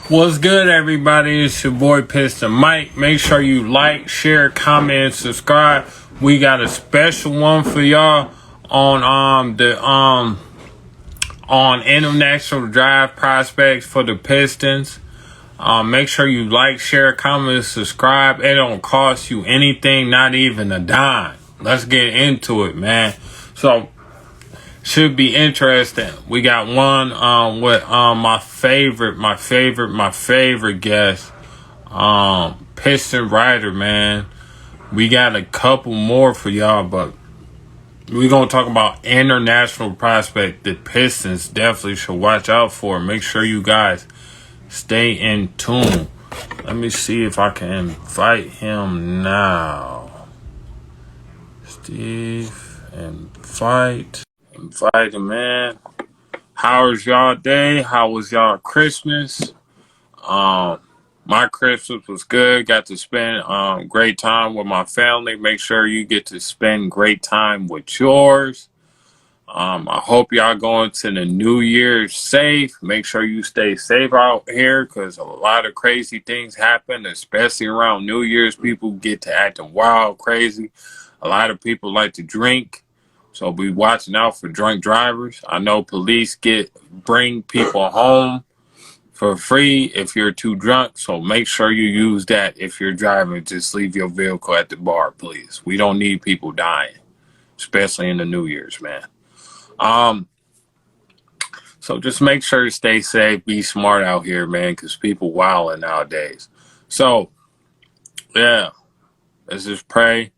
What's good, everybody? It's your boy Piston Mike. Make sure you like, share, comment, subscribe. We got a special one for y'all on on international drive prospects for the Pistons. Make sure you like, share, comment, subscribe. It don't cost you anything, not even a dime. Let's get into it, man. So should be interesting. We got one with my favorite guest, Piston Writer, man. We got a couple more for y'all, but we're gonna talk about international prospect the Pistons definitely should watch out for. Make sure you guys stay in tune. Let me see if I can invite him now. Steve, invite him, man. How was y'all day? How was y'all Christmas? My Christmas was good. Got to spend great time with my family. Make sure you get to spend great time with yours. I hope y'all going to the New Year safe. Make sure you stay safe out here because a lot of crazy things happen, especially around New Year's. People get to acting wild, crazy. A lot of people like to drink. So be watching out for drunk drivers. I know police bring people home for free if you're too drunk. So make sure you use that if you're driving. Just leave your vehicle at the bar, please. We don't need people dying, especially in the New Year's, man. So just make sure to stay safe, be smart out here, man, because people wilding nowadays. So, yeah, let's just pray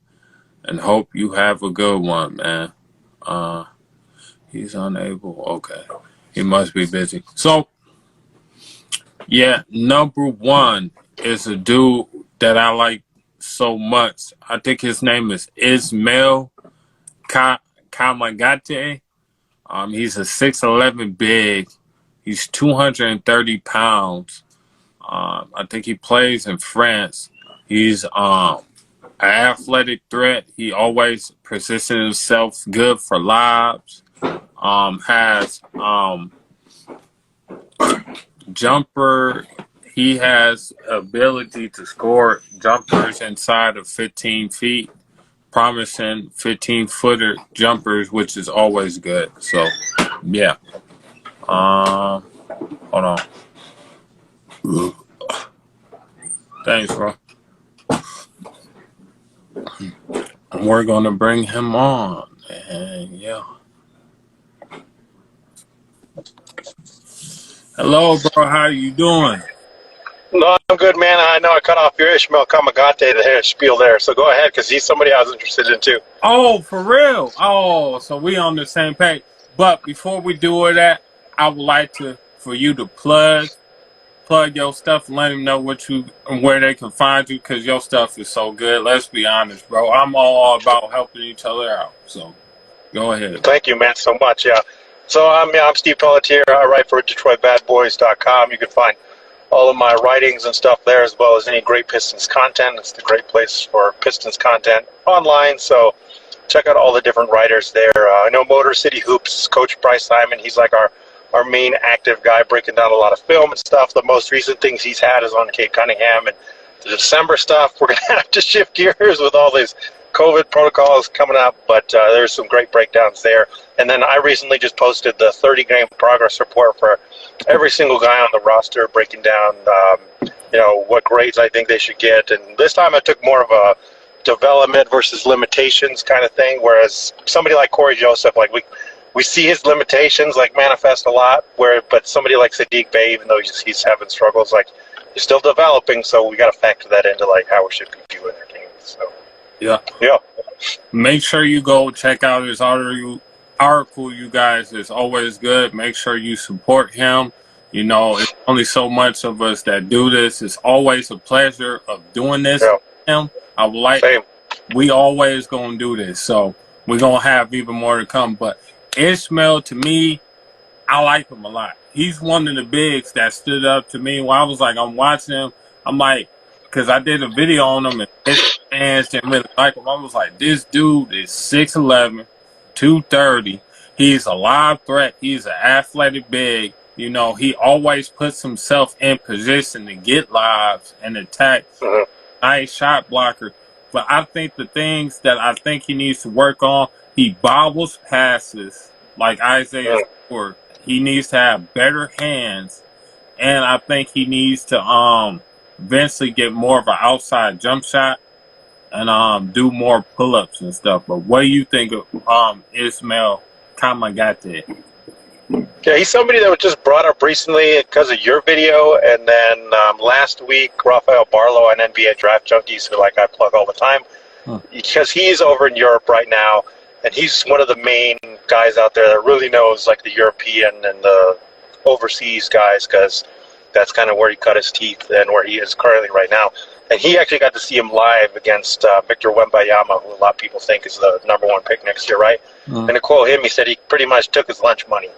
and hope you have a good one, man. He's unable. Okay. He must be busy. So, yeah, number one is a dude that I like so much. I think his name is Ismail Camagate. He's a 6'11" big. He's 230 pounds. I think he plays in France. He's an athletic threat. He always positions himself good for lobs. Has jumper. He has ability to score jumpers inside of 15 feet. Promising 15-footer jumpers, which is always good. So, yeah. Hold on. Thanks, bro. We're gonna bring him on, and yeah. Hello, bro. How you doing? No, I'm good, man. I know I cut off your Ismail Camagate the spiel there, so go ahead, because he's somebody I was interested in too. Oh, for real? Oh, so we on the same page. But before we do all that, I would like for you to plug your stuff and let them know where they can find you, because your stuff is so good. Let's be honest, bro. I'm all about helping each other out. So go ahead. Thank you, man, so much. Yeah. So I'm Steve Pelletier. I write for DetroitBadBoys.com. You can find all of my writings and stuff there, as well as any great Pistons content. It's the great place for Pistons content online. So check out all the different writers there. I know Motor City Hoops, Coach Bryce Simon. He's like our main active guy, breaking down a lot of film and stuff. The most recent things he's had is on Kate Cunningham, and the December stuff, we're going to have to shift gears with all these COVID protocols coming up, but there's some great breakdowns there. And then I recently just posted the 30-game progress report for every single guy on the roster, breaking down, what grades I think they should get. And this time I took more of a development versus limitations kind of thing, whereas somebody like Corey Joseph, like we see his limitations like manifest a lot, but somebody like Sadiq Bey, even though he's having struggles, like he's still developing, so we got to factor that into like how we should be viewing their games. So yeah. Make sure you go check out his article, you guys. It's always good. Make sure you support him. You know, it's only so much of us that do this. It's always a pleasure of doing this with him. I would like. Same. We always gonna do this, so we're gonna have even more to come. But Ismail, to me, I like him a lot. He's one of the bigs that stood up to me when I was like, I'm watching him. I'm like, because I did a video on him and his fans didn't really like him. I was like, this dude is 6'11", 230. He's a live threat. He's an athletic big. he always puts himself in position to get lives and attack. Nice shot blocker. But I think the things that I think he needs to work on, he bobbles passes like Isaiah Stewart. He needs to have better hands. And I think he needs to eventually get more of an outside jump shot and do more pull-ups and stuff. But what do you think of Ismail Camagate? Yeah, he's somebody that was just brought up recently because of your video, and then last week, Rafael Barlow on NBA Draft Junkies, who I plug all the time, because he's over in Europe right now, and he's one of the main guys out there that really knows the European and the overseas guys, because that's kind of where he cut his teeth and where he is currently right now. And he actually got to see him live against Victor Wembanyama, who a lot of people think is the #1 pick next year, right? And to quote him, he said he pretty much took his lunch money.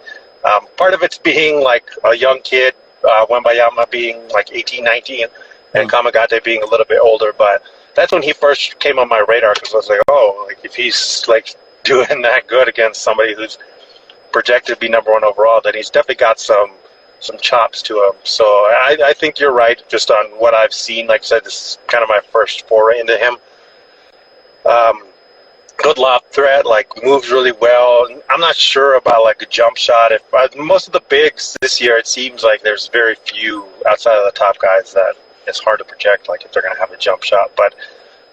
Part of it's being a young kid, Wembanyama being 18, 19, and Kamagate being a little bit older. But that's when he first came on my radar, because I was if he's doing that good against somebody who's projected to be #1 overall, then he's definitely got some chops to him. So I think you're right, just on what I've seen. Like I said, this is kind of my first foray into him. Good lob threat, moves really well. I'm not sure about a jump shot. If most of the bigs this year, it seems like there's very few outside of the top guys that it's hard to project if they're going to have a jump shot. But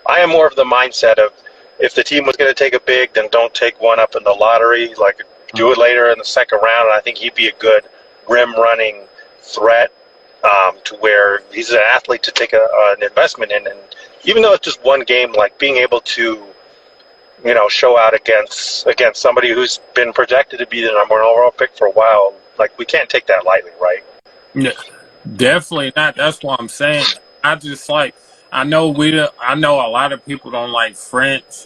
I am more of the mindset of, if the team was going to take a big, then don't take one up in the lottery. Do it later in the second round. And I think he'd be a good rim running threat, to where he's an athlete to take an investment in. And even though it's just one game, being able to show out against somebody who's been projected to be the #1 overall pick for a while, we can't take that lightly, right? Yeah, definitely not. That's what I'm saying. I just I know a lot of people don't like French,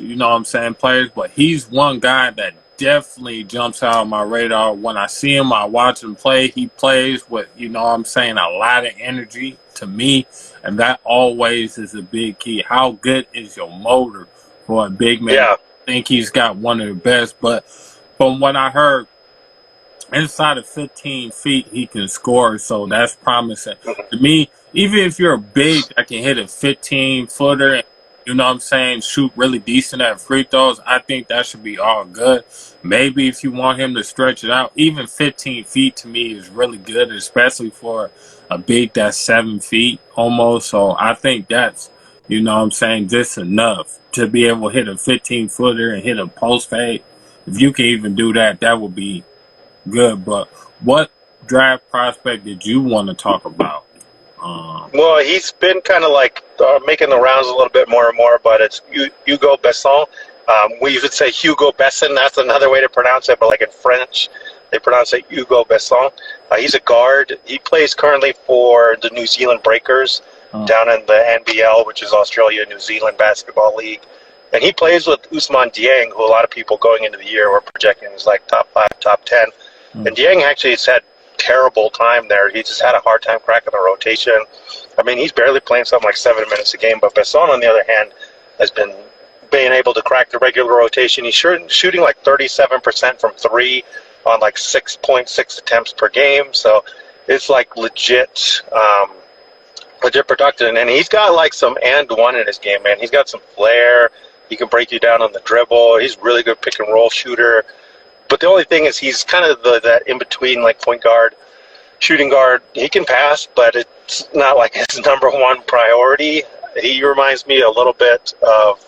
players, but he's one guy that definitely jumps out of my radar. When I see him, I watch him play. He plays with, a lot of energy to me, and that always is a big key. How good is your motor for a big man? Yeah. I think he's got one of the best, but from what I heard, inside of 15 feet, he can score, so that's promising. To me, even if you're a big that can hit a 15-footer, shoot really decent at free throws, I think that should be all good. Maybe if you want him to stretch it out, even 15 feet to me is really good, especially for a big that's 7 feet almost. So I think that's, just enough to be able to hit a 15-footer and hit a post fade. If you can even do that, that would be good. But what draft prospect did you want to talk about? Well, he's been kind of making the rounds a little bit more and more, but it's Hugo BESSON. We would say Hugo Besson. That's another way to pronounce it, but in French, they pronounce it Hugo BESSON. He's a guard. He plays currently for the New Zealand Breakers down in the NBL, which is Australia-New Zealand Basketball League. And he plays with Ousmane Dieng, who a lot of people going into the year were projecting as top 5, top 10. And Dieng actually has had terrible time there. He just had a hard time cracking the rotation. I mean, he's barely playing something 7 minutes a game. But BESSON, on the other hand, has been being able to crack the regular rotation. He's shooting 37% from 3 on 6.6 attempts per game. So it's legit production. And he's got some and one in his game, man. He's got some flair. He can break you down on the dribble. He's really good pick and roll shooter. But the only thing is, he's kind of that in between, point guard, shooting guard. He can pass, but it's not his #1 priority. He reminds me a little bit of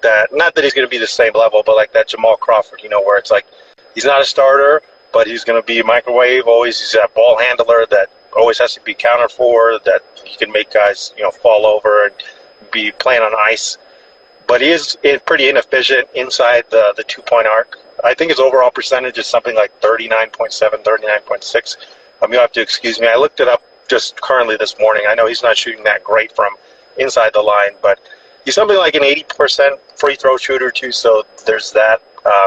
that. Not that he's going to be the same level, but that Jamal Crawford. Where it's he's not a starter, but he's going to be a microwave. Always, he's that ball handler that always has to be counted for. That he can make guys fall over and be playing on ice. But he is pretty inefficient inside the 2-point arc. I think his overall percentage is something 39.7, 39.6. You'll have to excuse me. I looked it up just currently this morning. I know he's not shooting that great from inside the line, but he's something an 80% free throw shooter too, so there's that.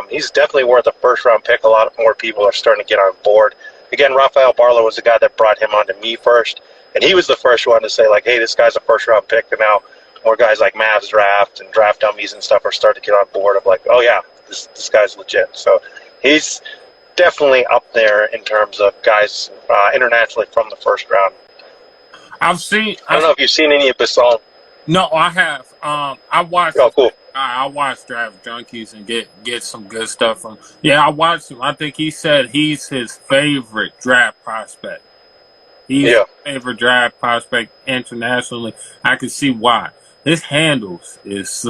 He's definitely worth a first-round pick. A lot more people are starting to get on board. Again, Rafael Barlow was the guy that brought him onto me first, and he was the first one to say, hey, this guy's a first-round pick, and now more guys like Mavs Draft and Draft Dummies and stuff are starting to get on board of oh, yeah, this guy's legit. So he's definitely up there in terms of guys internationally from the first round. I don't know if you've seen any of BESSON. No, I have. I watched. Oh, cool. I watched Draft Junkies and get some good stuff from. Yeah, I watched him. I think he said he's his favorite draft prospect. He's his favorite draft prospect internationally. I can see why. His handles is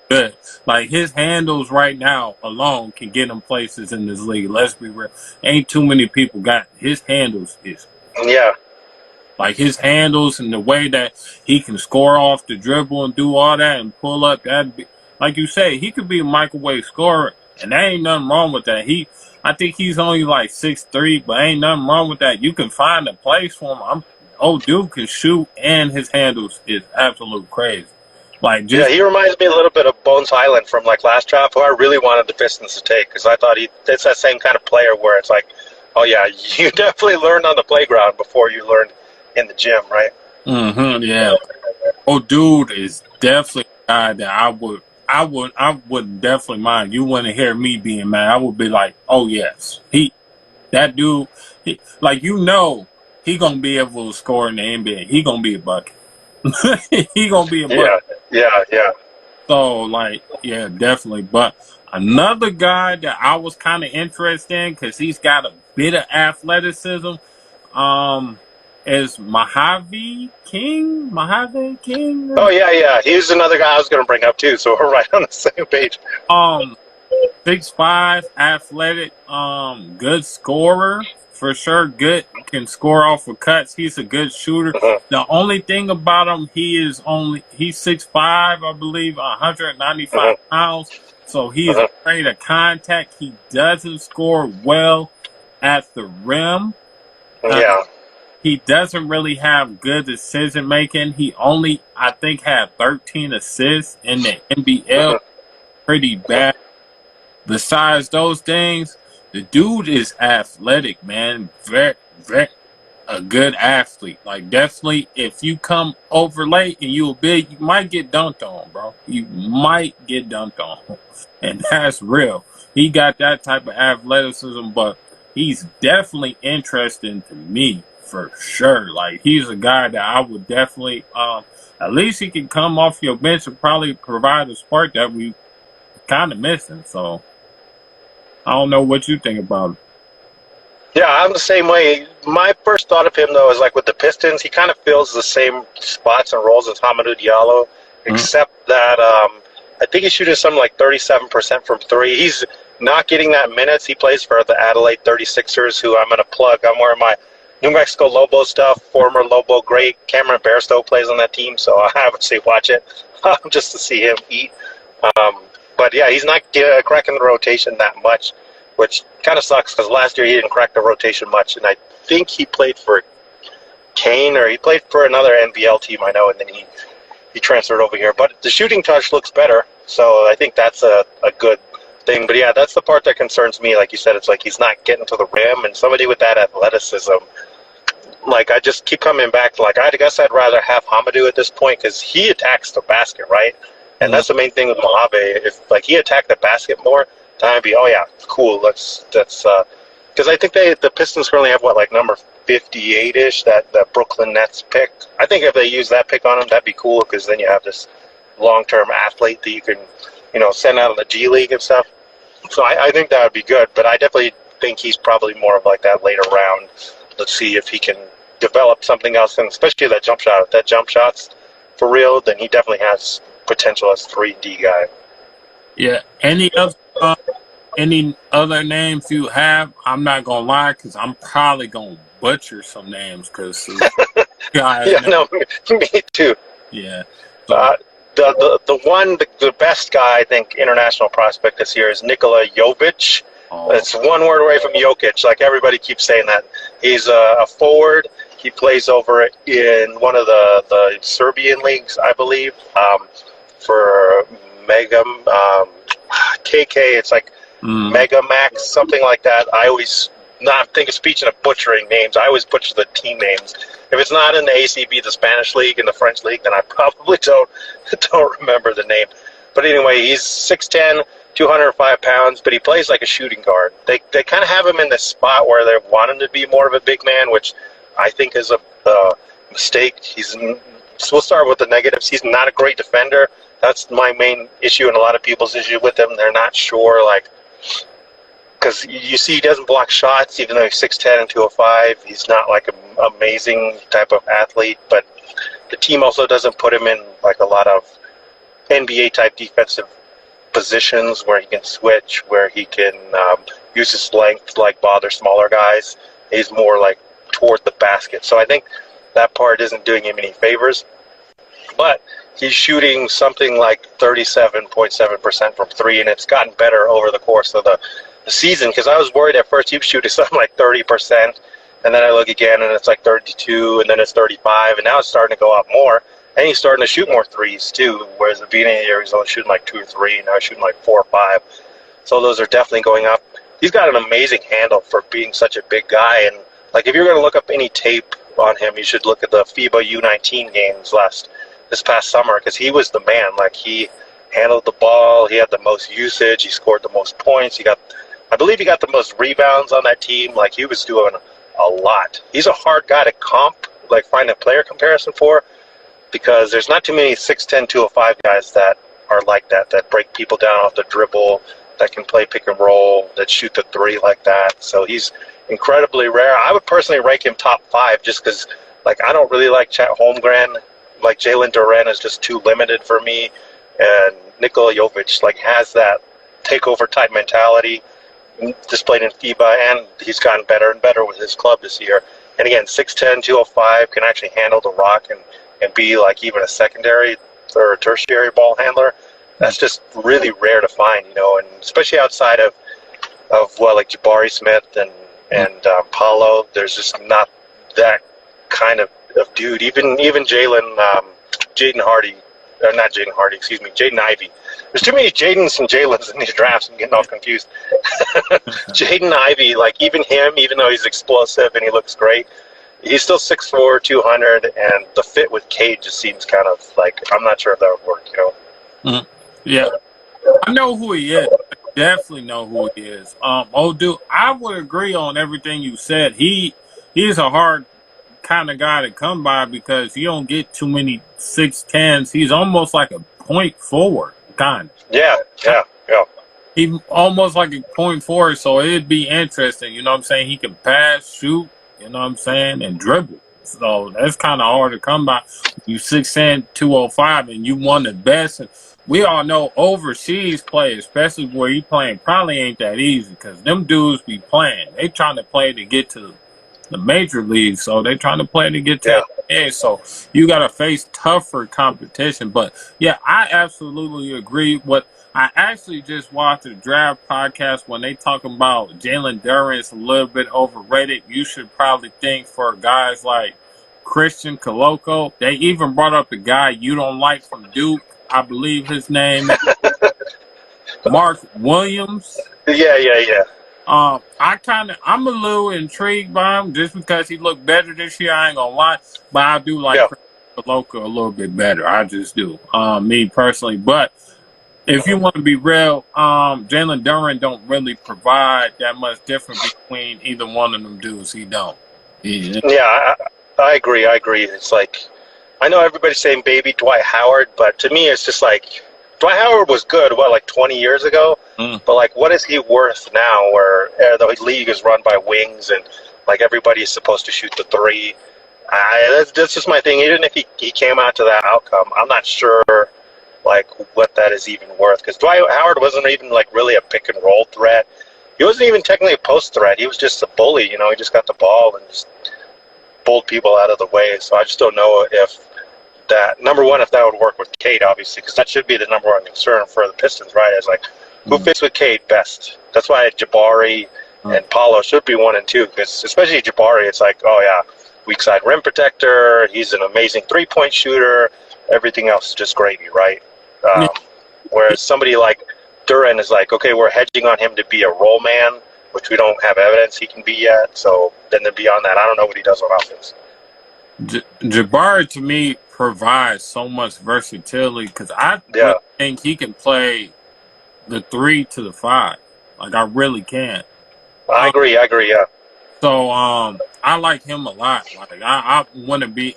good. Like his handles right now alone can get him places in this league. Let's be real. Ain't too many people got his handles is like his handles and the way that he can score off the dribble and do all that and pull up. That, like you say, he could be a microwave scorer, and there ain't nothing wrong with that. I think he's only like 6'3", but ain't nothing wrong with that. You can find a place for him. Old dude can shoot, and his handles is absolute crazy. Like he reminds me a little bit of Bones Highland from like last draft, who I really wanted the Pistons to take because I thought it's that same kind of player where it's like, oh yeah, you definitely learned on the playground before you learned in the gym, right? Yeah. Oh, dude is definitely a guy that I would definitely mind. You wouldn't hear me being mad. I would be like, oh yes, that dude, like he gonna be able to score in the NBA. He gonna be a bucket. He gonna be a bucket. Yeah. So like, yeah, definitely. But another guy that I was kind of interested in because he's got a bit of athleticism. Is Mojave King? Oh yeah. He's another guy I was going to bring up too. So we're right on the same page. 6'5", athletic, good scorer for sure. Good, can score off of cuts. He's a good shooter. The only thing about him, he's 6'5", I believe, 195 pounds. So he's afraid of contact. He doesn't score well at the rim. He doesn't really have good decision making. He only, I think, had 13 assists in the NBL. Pretty bad. Besides those things, the dude is athletic, man. Very, very a good athlete. Like definitely, if you come over late and you're big, you might get dunked on, bro. You might get dunked on, and that's real. He got that type of athleticism, but he's definitely interesting to me. For sure. Like, he's a guy that I would definitely, at least he can come off your bench and probably provide a spark that we kind of missing. So, I don't know what you think about it. Yeah, I'm the same way. My first thought of him, though, is like with the Pistons, he kind of fills the same spots and roles as Hamidou Diallo, except that I think he's shooting something like 37% from three. He's not getting that minutes. He plays for the Adelaide 36ers, who I'm going to plug. I'm wearing my New Mexico Lobo stuff, former Lobo great. Cameron Bairstow plays on that team, so I obviously watch it just to see him eat. But yeah, he's not cracking the rotation that much, which kind of sucks because last year he didn't crack the rotation much, and I think he played for Kane or he played for another NBL team I know, and then he transferred over here. But the shooting touch looks better, so I think that's a good thing. But yeah, that's the part that concerns me. Like you said, it's like he's not getting to the rim, and somebody with that athleticism. Like, I just keep coming back to, like, I guess I'd rather have Hamidou at this point because he attacks the basket, right? And that's the main thing with Mojave. If, like, he attacked the basket more, then I'd be, oh, yeah, cool. That's because I think the Pistons currently have, what, like, number 58-ish, that Brooklyn Nets pick. I think if they use that pick on him, that'd be cool because then you have this long-term athlete that you can, send out in the G League and stuff. So I think that would be good, but I definitely think he's probably more of, like, that later round. Let's see if he can develop something else, and especially that jump shot. If that jump shot's for real, then he definitely has potential as 3D guy. Yeah. Any other names you have? I'm not gonna lie, because I'm probably gonna butcher some names. Because me too. Yeah. So. The best guy I think international prospect this year is Nikola Jovic. It's one word away from Jokic. Like everybody keeps saying that. He's a forward. He plays over in one of the Serbian leagues, I believe, for Mega KK. It's like Mega Max, something like that. I always not think of speech of butchering names. I always butcher the team names. If it's not in the ACB, the Spanish league, and the French league, then I probably don't remember the name. But anyway, he's 6'10", 205 pounds, but he plays like a shooting guard. They kind of have him in this spot where they want him to be more of a big man, which I think is a mistake. We'll start with the negatives. He's not a great defender. That's my main issue and a lot of people's issue with him. They're not sure, like, because you see he doesn't block shots, even though he's 6'10 and 205. He's not like an amazing type of athlete, but the team also doesn't put him in like a lot of NBA-type defensive positions where he can switch, where he can use his length to like bother smaller guys. He's more like toward the basket. So I think that part isn't doing him any favors. But he's shooting something like 37.7% from three, and it's gotten better over the course of the season, because I was worried at first he was shooting something like 30%, and then I look again and it's like 32, and then it's 35, and now it's starting to go up more, and he's starting to shoot more threes too, whereas at the beginning of the year he's only shooting like 2 or 3, and now he's shooting like 4 or 5. So those are definitely going up. He's got an amazing handle for being such a big guy, and like if you're going to look up any tape on him, you should look at the FIBA U19 games this past summer, because he was the man. Like, he handled the ball, he had the most usage, he scored the most points, I believe he got the most rebounds on that team. Like, he was doing a lot. He's a hard guy to find a player comparison for, because there's not too many 6'10", 205 guys that are like that break people down off the dribble, that can play pick and roll, that shoot the three like that. So he's incredibly rare. I would personally rank him top 5 just because, like, I don't really like Chet Holmgren. Like, Jalen Duren is just too limited for me. And Nikola Jovic, like, has that takeover type mentality displayed in FIBA, and he's gotten better and better with his club this year. And again, 6'10", 205, can actually handle the rock and be like even a secondary or a tertiary ball handler. That's just really rare to find, and especially outside of like Jabari Smith and Paulo, there's just not that kind of dude. Even Jaden Hardy, or not Jaden Hardy, excuse me, Jaden Ivey. There's too many Jadens and Jalens in these drafts. I'm getting all confused. Jaden Ivey, like, even him, even though he's explosive and he looks great, he's still 6'4", 200, and the fit with Cade just seems kind of like, I'm not sure if that would work, Mm-hmm. Yeah. I know who he is. I definitely know who he is. Dude, I would agree on everything you said. He's a hard kind of guy to come by because you don't get too many 6'10s. He's almost like a point forward, kind of. Yeah. He almost like a point forward, so it'd be interesting. You know what I'm saying? He can pass, shoot, you know what I'm saying, and dribble. So that's kind of hard to come by. You 6'10", 205, and you one of the best. And we all know overseas play, especially where you playing, probably ain't that easy because them dudes be playing. They trying to play to get to the major leagues, so they trying to play to get to the NBA. So you got to face tougher competition. But yeah, I absolutely agree. I actually just watched a draft podcast when they talking about Jalen Duren's a little bit overrated. You should probably think for guys like Christian Coloco. They even brought up a guy you don't like from Duke. I believe his name is Mark Williams. Yeah. I'm a little intrigued by him just because he looked better this year. I ain't gonna lie, but I do like Coloco a little bit better. I just do, me personally. But if you want to be real, Jalen Duren don't really provide that much difference between either one of them dudes. He don't. Yeah, I agree. It's like, I know everybody's saying baby Dwight Howard, but to me it's just like, Dwight Howard was good, like 20 years ago? But like, what is he worth now where the league is run by wings and like everybody is supposed to shoot the three? That's just my thing. Even if he came out to that outcome, I'm not sure like what that is even worth, because Dwight Howard wasn't even like really a pick and roll threat. He wasn't even technically a post threat. He was just a bully. He just got the ball and just pulled people out of the way. So I just don't know if that, number one, if that would work with Cade, obviously, because that should be the number one concern for the Pistons, right? It's like, who fits with Cade best? That's why Jabari and Paulo should be 1 and 2, because especially Jabari, it's like, oh yeah, weak side rim protector. He's an amazing 3-point shooter. Everything else is just gravy, right? Whereas somebody like Duren is like, okay, we're hedging on him to be a roll man, which we don't have evidence he can be yet. So then beyond that, I don't know what he does on offense. Jabari, to me, provides so much versatility because I think he can play the 3 to the 5. Like, I really can. I agree. Yeah. So I like him a lot. Like I wouldn't be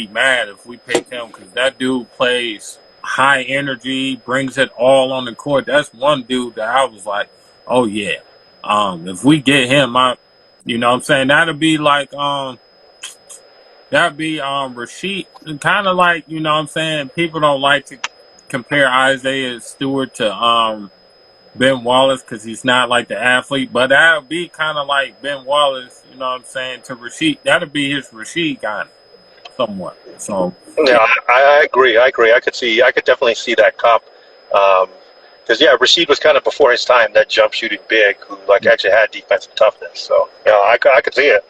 mad if we picked him because that dude plays high energy, brings it all on the court. That's one dude that I was like, oh yeah. If we get him, you know what I'm saying, that'd be Rasheed, kind of like, you know what I'm saying, people don't like to compare Isaiah Stewart to Ben Wallace because he's not like the athlete, but that would be kind of like Ben Wallace, you know what I'm saying, to Rasheed. That would be his Rasheed kind of somewhat. So Yeah, I agree. I could definitely see that comp. Because Rashid was kind of before his time, that jump shooting big who like actually had defensive toughness. So yeah, I could see it.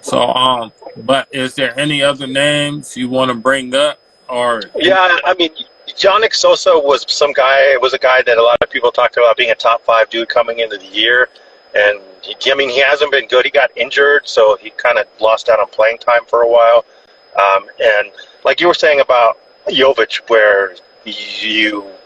So but is there any other names you want to bring up or? Yeah, I mean, NZOSA was a guy that a lot of people talked about being a top 5 dude coming into the year, and he hasn't been good. He got injured, so he kind of lost out on playing time for a while. And like you were saying about JOVIĆ, where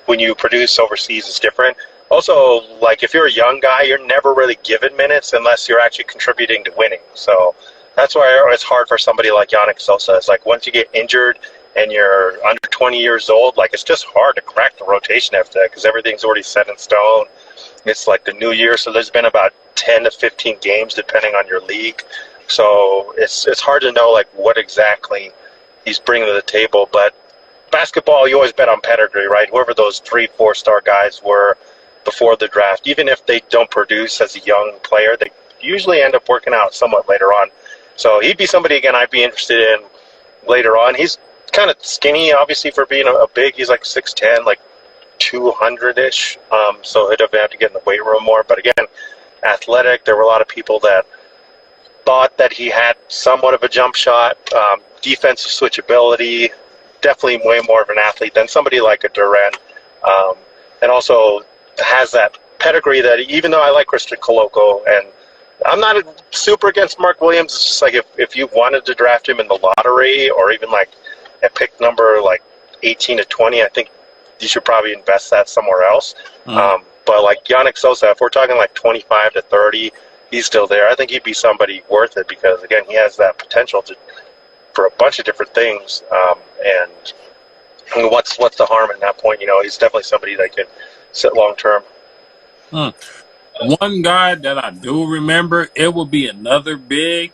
when you produce overseas is different. Also, like if you're a young guy, you're never really given minutes unless you're actually contributing to winning. So that's why it's hard for somebody like NZOSA. It's like once you get injured and you're under 20 years old, like it's just hard to crack the rotation after that because everything's already set in stone. It's like the new year, so there's been about 10 to 15 games depending on your league. So it's hard to know like what exactly he's bringing to the table. But basketball, you always bet on pedigree, right? Whoever those 3-4 star guys were before the draft, even if they don't produce as a young player, they usually end up working out somewhat later on. So he'd be somebody, again, I'd be interested in later on. He's kind of skinny, obviously, for being a big. He's like 6'10", like 200-ish. So he'd have to get in the weight room more. But again, athletic. There were a lot of people that thought that he had somewhat of a jump shot, defensive switchability, definitely way more of an athlete than somebody like a Durant. And also has that pedigree that even though I like Christian Coloco and I'm not super against Mark Williams, it's just like if you wanted to draft him in the lottery or even like at pick number like 18 to 20, I think you should probably invest that somewhere else. But like NZOSA, if we're talking like 25 to 30, he's still there. I think he'd be somebody worth it because, again, he has that potential for a bunch of different things. And what's the harm in that point? You know, he's definitely somebody that could sit long term. One guy that I do remember, it will be another big.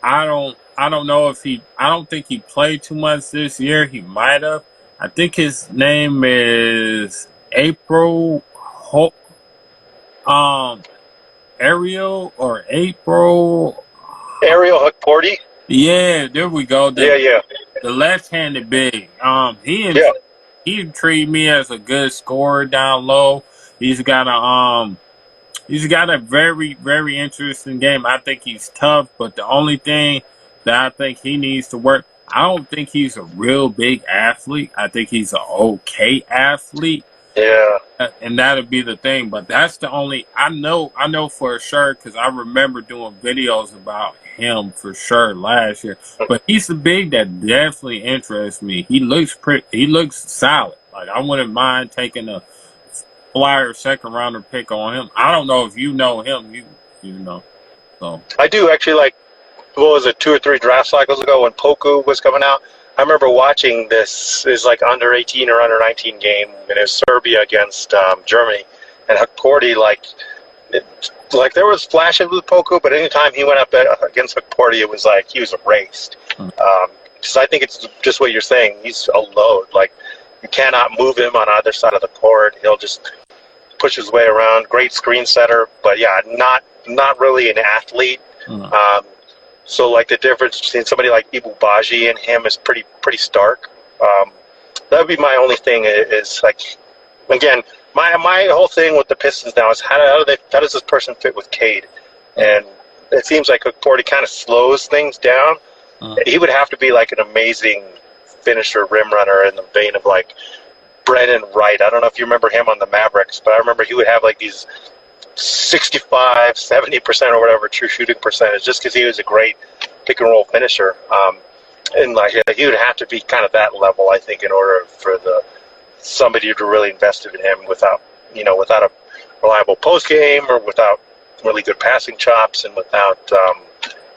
I don't know if I don't think he played too much this year. He might have. I think his name is Ariel Hukporty. Yeah, there we go. The left-handed big. He treated me as a good scorer down low. He's got a very, very interesting game. I think he's tough, but the only thing that I think he needs to work, I don't think he's a real big athlete. I think he's an okay athlete. Yeah. And that'll be the thing. But that's the only, I know for sure, because I remember doing videos about him for sure last year. But he's the big that definitely interests me. He looks solid. Like, I wouldn't mind taking a flyer second rounder pick on him. I don't know if you know him, you know. So I do actually. Like, what was it, 2 or 3 draft cycles ago when Poku was coming out? I remember watching this is like under 18 or under 19 game, and it was Serbia against Germany, and Hukporty like there was flashes with Poku, but anytime he went up against Hukporty, it was like he was erased. Because I think it's just what you're saying. He's a load. Like, you cannot move him on either side of the court. He'll just push his way around. Great screen setter, but yeah, not really an athlete. So like the difference between somebody like Ibu Baji and him is pretty stark. That would be my only thing is like, again, my whole thing with the Pistons now is how does this person fit with Cade? And it seems like Porty kind of slows things down. He would have to be like an amazing finisher, rim runner in the vein of like Brennan Wright. I don't know if you remember him on the Mavericks, but I remember he would have like these 65, 70% or whatever true shooting percentage just because he was a great pick and roll finisher. And like he would have to be kind of that level, I think, in order for the somebody to really invest in him without a reliable post game or without really good passing chops and without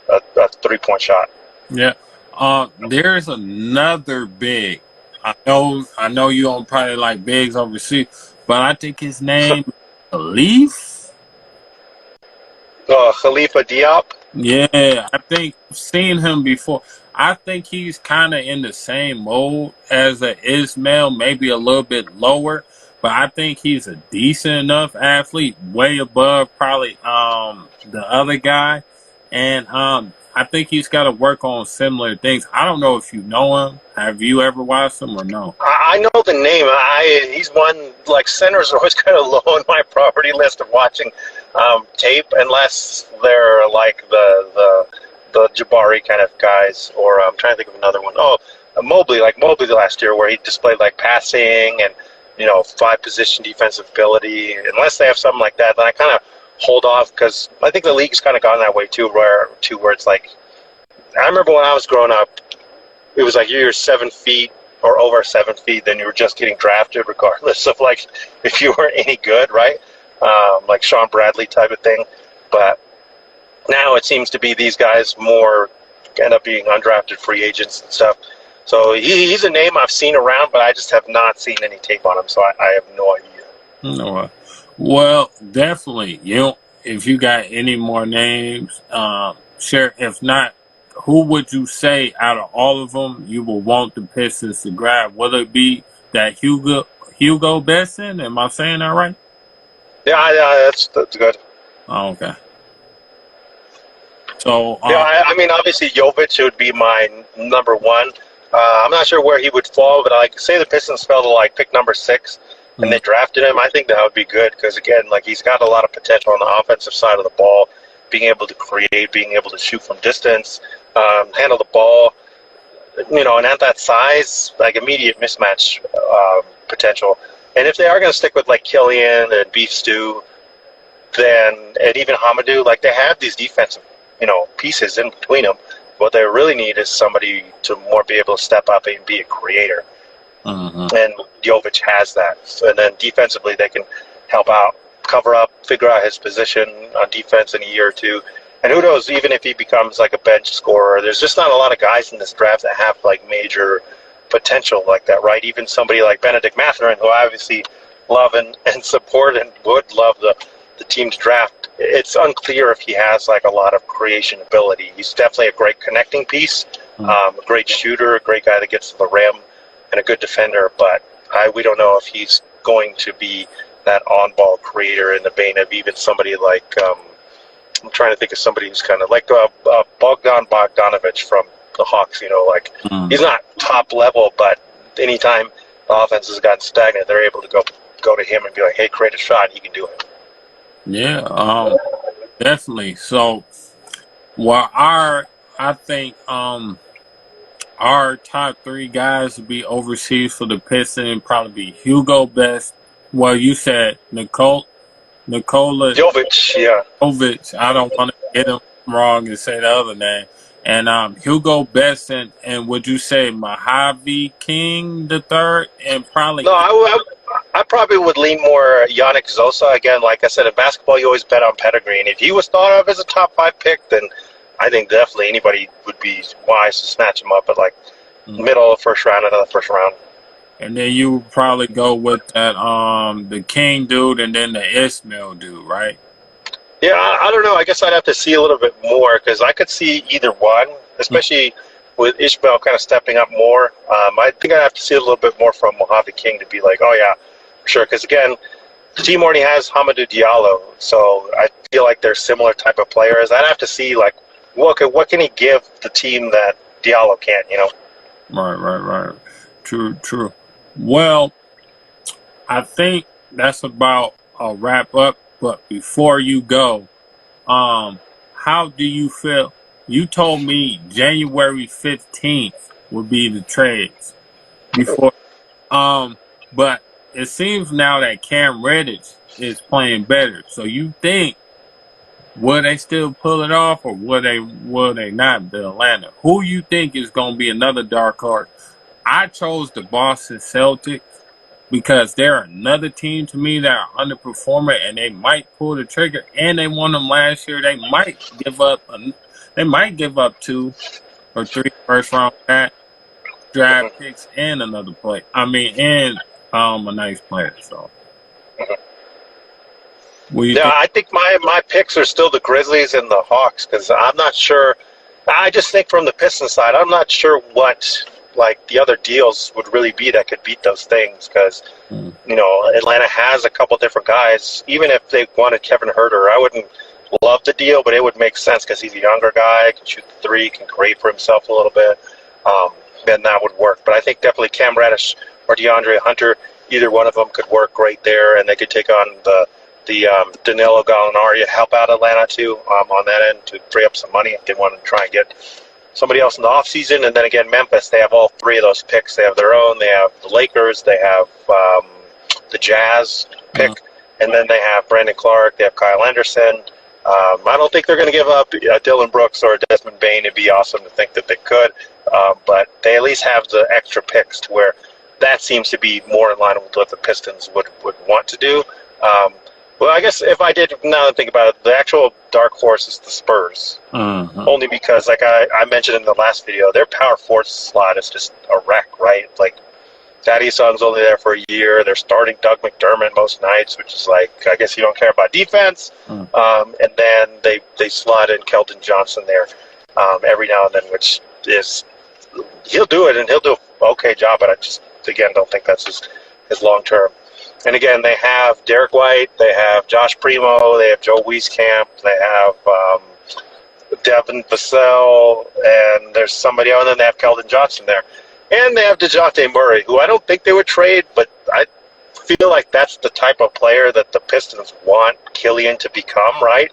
a 3-point shot. Yeah. There's another big. I know you don't probably like bigs overseas, but I think his name is Khalifa. Khalifa Diop. Yeah, I think I've seen him before. I think he's kind of in the same mold as a Ismail, maybe a little bit lower, but I think he's a decent enough athlete, way above probably the other guy, and I think he's got to work on similar things. I don't know if you know him. Have you ever watched him or no? I know the name. He's one, like, centers are always kind of low on my priority list of watching tape, unless they're like the Jabari kind of guys, or I'm trying to think of another one. Mobley last year, where he displayed like passing and 5-position defensive ability. Unless they have something like that, then I kind of hold off, because I think the league's kind of gone that way too, where it's like, I remember when I was growing up, it was like you're 7 feet or over 7 feet, then you were just getting drafted regardless of like if you weren't any good, right? Like Sean Bradley type of thing. But now it seems to be these guys more end up being undrafted free agents and stuff. So he's a name I've seen around, but I just have not seen any tape on him, so I have no idea. No. Well, definitely. If you got any more names, share. If not, who would you say out of all of them you will want the Pistons to grab? Will it be that Hugo BESSON? Am I saying that right? Yeah, that's good. Oh, okay. So yeah, I mean, obviously JOVIĆ would be my number one. I'm not sure where he would fall, but like, say the Pistons fell to like pick number 6 and they drafted him, I think that would be good, because again, like, he's got a lot of potential on the offensive side of the ball, being able to create, being able to shoot from distance, handle the ball, and at that size, like, immediate mismatch potential. And if they are going to stick with like Killian and Beef Stew, and even Hamidou, like, they have these defensive pieces in between them. What they really need is somebody to more be able to step up and be a creator. And JOVIČ has that. And then defensively, they can help out, cover up, figure out his position on defense in a year or two. And who knows, even if he becomes like a bench scorer, there's just not a lot of guys in this draft that have like major potential like that, right? Even somebody like Benedict Mathurin, who I obviously love and support and would love the team's draft. It's unclear if he has like a lot of creation ability. He's definitely a great connecting piece, a great shooter, a great guy that gets to the rim, and a good defender. But we don't know if he's going to be that on-ball creator in the vein of even somebody like I'm trying to think of somebody who's kind of like Bogdan Bogdanović from the Hawks. He's not top level, but anytime the offense has gotten stagnant, they're able to go to him and be like, "Hey, create a shot. He can do it." Yeah, definitely. So, I think our top 3 guys to be overseas for the Pistons probably be Hugo BESSON. Well, you said Nikola JOVIČ, yeah. JOVIČ. I don't want to get him wrong and say the other name. And Hugo BESSON, and would you say Mojave King the third, and probably No, I probably would lean more Yannick Zosa. Again, like I said, in basketball, you always bet on pedigree. And if he was thought of as a top 5 pick, then I think definitely anybody would be wise to snatch him up at like middle of the first round, another first round. And then you would probably go with that the King dude and then the Ismail dude, right? Yeah, I don't know. I guess I'd have to see a little bit more, because I could see either one, especially with Ismail kind of stepping up more. I think I'd have to see a little bit more from Mojave King to be like, oh yeah, sure. Because again, the team already has Hamidou Diallo, so I feel like they're similar type of players. I'd have to see like, what can he give the team that Diallo can't, Right. True. Well, I think that's about a wrap up. But before you go, how do you feel? You told me January 15th would be the trades before. But it seems now that Cam Reddish is playing better. So you think, will they still pull it off, or will they not, the Atlanta? Who you think is going to be another dark horse? I chose the Boston Celtics, because they're another team to me that are underperforming, and they might pull the trigger. And they won them last year. They might give up. They might give up 2 or 3 first-round draft picks and another play. I mean, and a nice player. So, what do you think? I think my picks are still the Grizzlies and the Hawks because I'm not sure. I just think from the Pistons side, I'm not sure what like the other deals would really be that could beat those things because Atlanta has a couple different guys. Even if they wanted Kevin Huerter, I wouldn't love the deal, but it would make sense because he's a younger guy, can shoot the three, can create for himself a little bit. Then that would work. But I think definitely Cam Reddish or DeAndre Hunter, either one of them could work great there, and they could take on the Danilo Gallinari to help out Atlanta too on that end to free up some money if they want to try and get somebody else in the offseason. And then again, Memphis, they have all 3 of those picks. They have their own. They have the Lakers. They have the Jazz pick. And then they have Brandon Clark. They have Kyle Anderson. I don't think they're going to give up Dylan Brooks or Desmond Bane. It'd be awesome to think that they could. But they at least have the extra picks to where that seems to be more in line with what the Pistons would want to do. Well, I guess if I did, now that I think about it, the actual dark horse is the Spurs. Only because, like I mentioned in the last video, their power forward slot is just a wreck, right? Like, Thaddeus Young's only there for a year. They're starting Doug McDermott most nights, which is like, I guess you don't care about defense. And then they slot in Keldon Johnson there every now and then, which is, he'll do it, and he'll do an okay job, but I just, again, don't think that's his long-term. And again, they have Derek White, they have Josh Primo, they have Joe Wieskamp, they have Devin Vassell, and there's somebody else, and then they have Keldon Johnson there. And they have DeJounte Murray, who I don't think they would trade, but I feel like that's the type of player that the Pistons want Killian to become, right?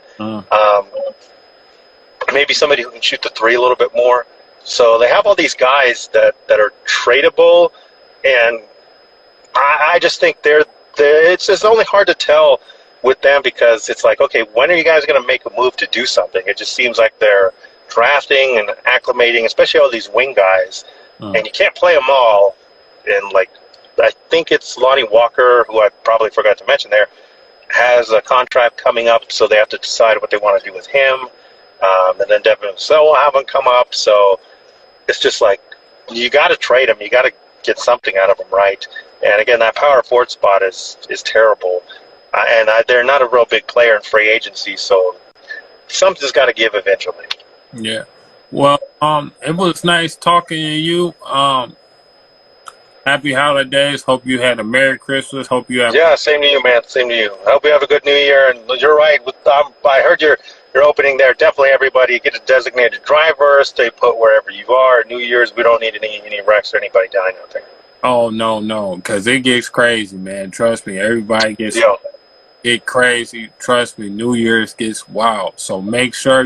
Maybe somebody who can shoot the three a little bit more. So they have all these guys that are tradable, and I just think it's only hard to tell with them because it's like, okay, when are you guys going to make a move to do something? It just seems like they're drafting and acclimating, especially all these wing guys, and you can't play them all. And like, I think it's Lonnie Walker, who I probably forgot to mention there, has a contract coming up, so they have to decide what they want to do with him. And then Devin Vassell will have him come up, so it's just like, you got to trade him. You got to get something out of him, right? And again, that power forward spot is terrible. And they're not a real big player in free agency, so something's got to give eventually. Yeah. Well, it was nice talking to you. Happy holidays. Hope you had a Merry Christmas. Hope you have. Yeah, same to you, man. Same to you. I hope you have a good New Year. And you're right. I heard your opening there. Definitely, everybody get a designated driver. Stay put wherever you are. New Year's, we don't need any wrecks or anybody dying out there. Oh no, because it gets crazy, man. Trust me, everybody gets get crazy. Trust me, New Year's gets wild. So make sure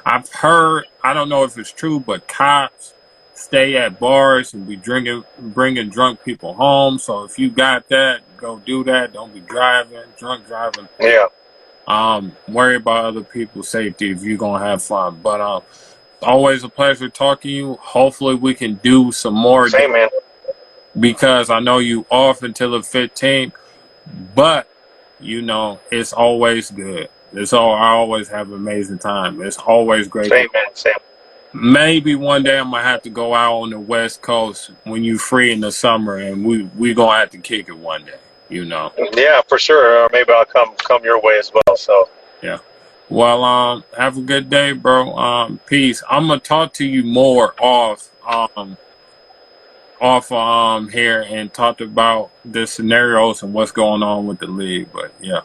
I've heard. I don't know if it's true, but cops stay at bars and be bringing drunk people home. So if you got that, go do that. Don't be drunk driving. Yeah. Worry about other people's safety if you're gonna have fun. But always a pleasure talking to you. Hopefully we can do some more. Same, man. Because I know you off until the 15th, but it's always good. I always have an amazing time. It's always great. Same, man. Same. Maybe one day I'm gonna have to go out on the West Coast when you free in the summer, and we gonna have to kick it one day. Yeah, for sure. Or maybe I'll come your way as well. So yeah. Well, have a good day, bro. Peace. I'm gonna talk to you more off here and talk about the scenarios and what's going on with the league. But yeah.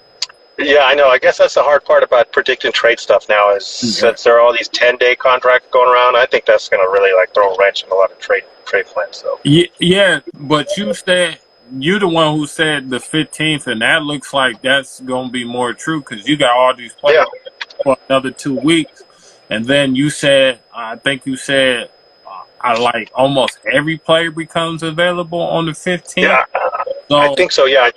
Yeah, I know. I guess that's the hard part about predicting trade stuff now is since there are all these 10-day contracts going around, I think that's going to really throw a wrench in a lot of trade plans. So yeah, but you're the one who said the 15th, and that looks like that's going to be more true because you got all these players for another 2 weeks, and then I think you said almost every player becomes available on the 15th. Yeah, so, I think so. Yeah.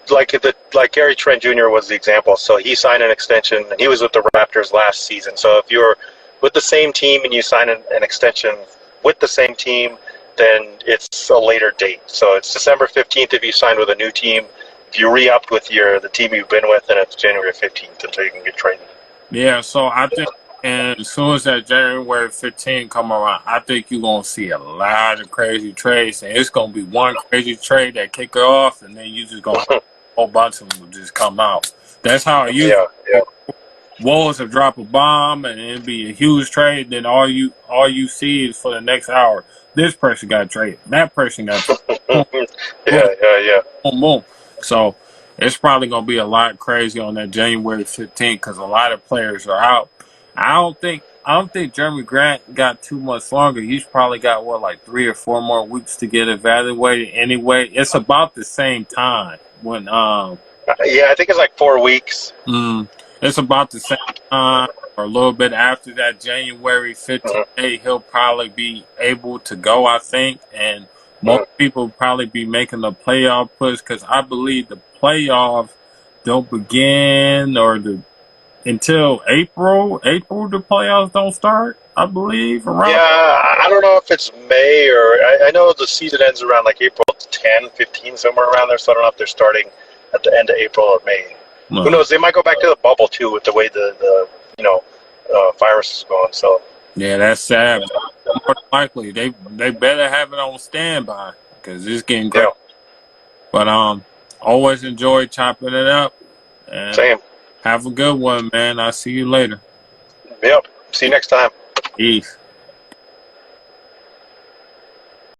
Like Gary Trent Jr. was the example. So he signed an extension, and he was with the Raptors last season. So if you're with the same team and you sign an extension with the same team, then it's a later date. So it's December 15th if you signed with a new team. If you re-upped with the team you've been with, then it's January 15th until you can get traded. Yeah, so I think, and as soon as that January 15th come around, I think you're going to see a lot of crazy trades, and it's going to be one crazy trade that kick it off, and then you just going to have a whole bunch of them just come out. That's how it used to. Yeah. Wolves have dropped a bomb, and it'd be a huge trade. Then all you see is for the next hour, this person got traded, that person got traded. Yeah. Boom, boom. So it's probably going to be a lot crazy on that January 15th because a lot of players are out. I don't think Jeremy Grant got too much longer. He's probably got like 3 or 4 more weeks to get evaluated. Anyway, it's about the same time when I think it's like 4 weeks. It's about the same time or a little bit after that January 15th day, he'll probably be able to go, I think. And most people will probably be making the playoff push because I believe the playoffs don't begin until April. April, the playoffs don't start, I believe. Around. Yeah, I don't know if it's May or I know the season ends around like April 10, 15, somewhere around there. So I don't know if they're starting at the end of April or May. No. Who knows? They might go back to the bubble too with the way the virus is going. So yeah, that's sad. More likely, they better have it on standby because it's getting great. Yeah. But always enjoy chopping it up. And same. Have a good one, man. I'll see you later. Yep. See you next time. Peace.